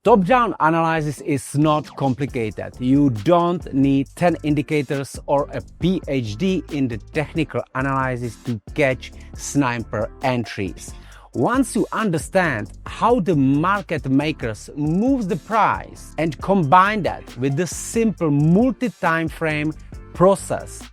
Top-down analysis is not complicated. You don't need 10 indicators or a PhD in the technical analysis to catch sniper entries. Once you understand how the market makers move the price and combine that with the simple multi-time frame process,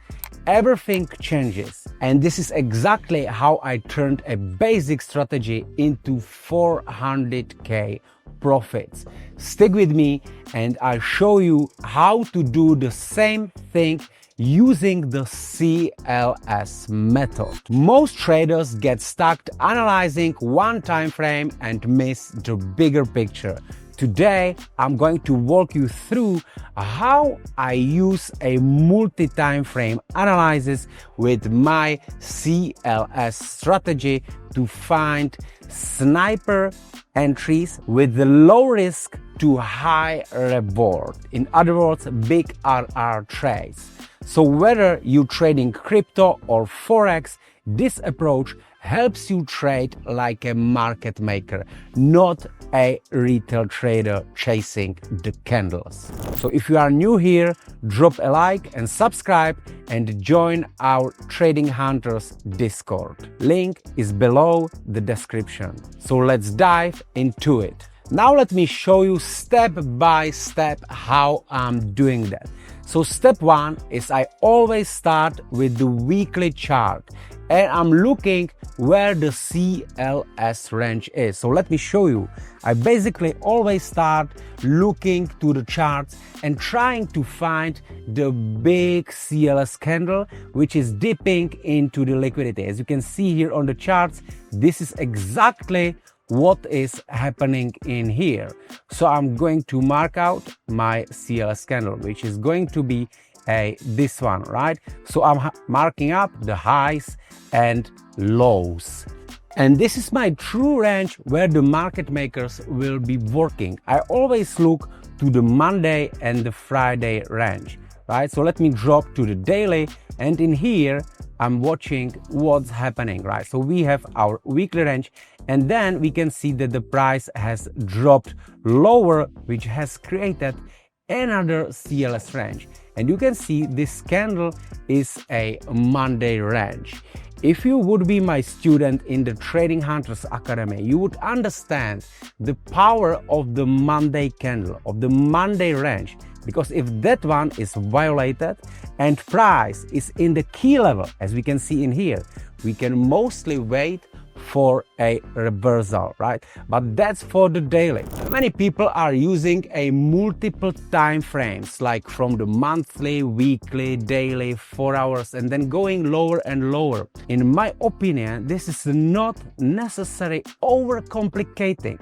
everything changes. And this is exactly how I turned a basic strategy into 400k profits. Stick with me and I'll show you how to do the same thing using the CLS method. Most traders get stuck analyzing one time frame and miss the bigger picture. Today, I'm going to walk you through how I use a multi-time frame analysis with my CLS strategy to find sniper entries with the low risk to high reward. In other words, big RR trades. So whether you're trading crypto or Forex, this approach helps you trade like a market maker, not a retail trader chasing the candles. So if you are new here, drop a like and subscribe and join our Trading Hunters Discord. Link is below the description. So let's dive into it. Now let me show you step by step how I'm doing that. So step one is I always start with the weekly chart and I'm looking where the CLS range is. So let me show you. I basically always start looking to the charts and trying to find the big CLS candle which is dipping into the liquidity. As you can see here on the charts, this is exactly what is happening in here. So I'm going to mark out my CLS candle, which is going to be this one, right? So I'm marking up the highs and lows. And this is my true range where the market makers will be working. I always look to the Monday and the Friday range, right? So let me drop to the daily, and in here I'm watching what's happening, right? So we have our weekly range, and then we can see that the price has dropped lower, which has created another CLS range. And you can see this candle is a Monday range. If you would be my student in the Trading Hunters Academy, you would understand the power of the Monday candle, of the Monday range. Because if that one is violated and price is in the key level, as we can see in here, we can mostly wait for a reversal, right? But that's for the daily. Many people are using a multiple time frames, like from the monthly, weekly, daily, 4 hours, and then going lower and lower. In my opinion, this is not necessary overcomplicating.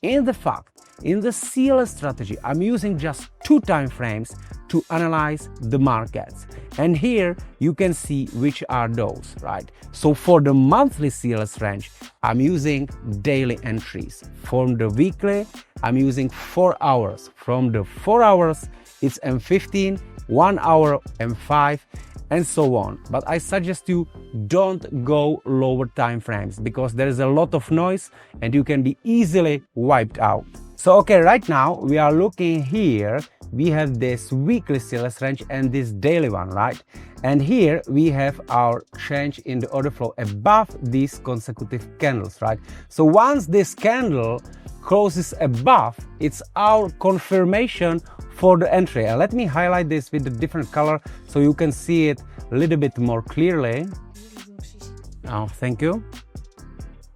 In the CLS strategy, I'm using just 2 time frames to analyze the markets. And here you can see which are those, right? So for the monthly CLS range, I'm using daily entries. From the weekly, I'm using 4 hours. From the 4 hours, it's M15, 1 hour, M5, and so on. But I suggest you don't go lower time frames because there is a lot of noise and you can be easily wiped out. So okay, right now we are looking here, we have this weekly CLS range and this daily one, right? And here we have our change in the order flow above these consecutive candles, right? So once this candle closes above, it's our confirmation for the entry. And let me highlight this with a different color so you can see it a little bit more clearly. Oh, thank you.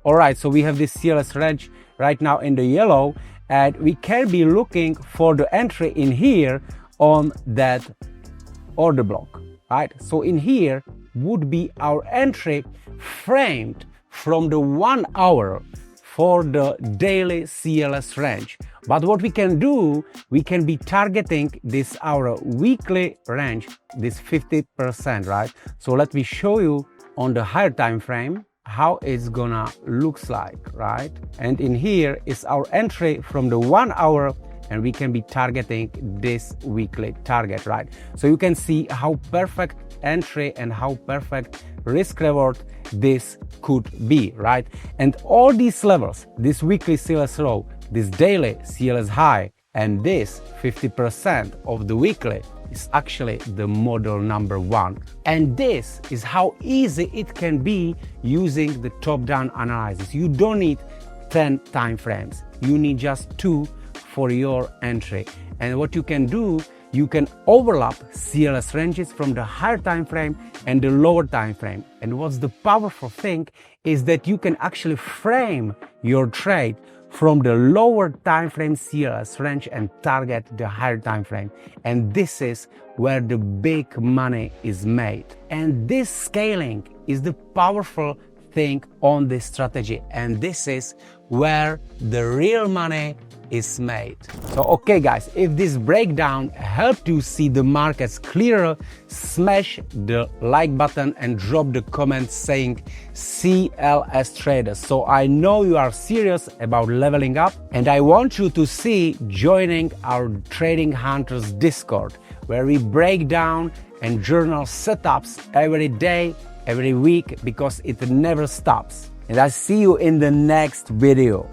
All right, so we have this CLS range right now in the yellow, and we can be looking for the entry in here on that order block, right? So in here would be our entry framed from the 1 hour for the daily CLS range. But what we can do, we can be targeting this our weekly range, this 50%, right? So let me show you on the higher time frame how it's gonna looks like, right? And in here is our entry from the 1 hour, and we can be targeting this weekly target, right? So you can see how perfect entry and how perfect risk reward this could be, right? And all these levels, this weekly CLS low, this daily CLS high and this 50% of the weekly is actually the model number one. And this is how easy it can be using the top-down analysis. You don't need 10 time frames. You need just 2 for your entry. And what you can do, you can overlap CLS ranges from the higher time frame and the lower time frame. And what's the powerful thing is that you can actually frame your trade from the lower time frame CLS range and target the higher time frame. And this is where the big money is made. And this scaling is the powerful thing on this strategy. And this is where the real money is made. So okay guys, if this breakdown helped you see the markets clearer, smash the like button and drop the comment saying CLS Trader. So I know you are serious about leveling up, and I want you to see joining our Trading Hunters Discord, where we break down and journal setups every day, every week, because it never stops. And I see you in the next video.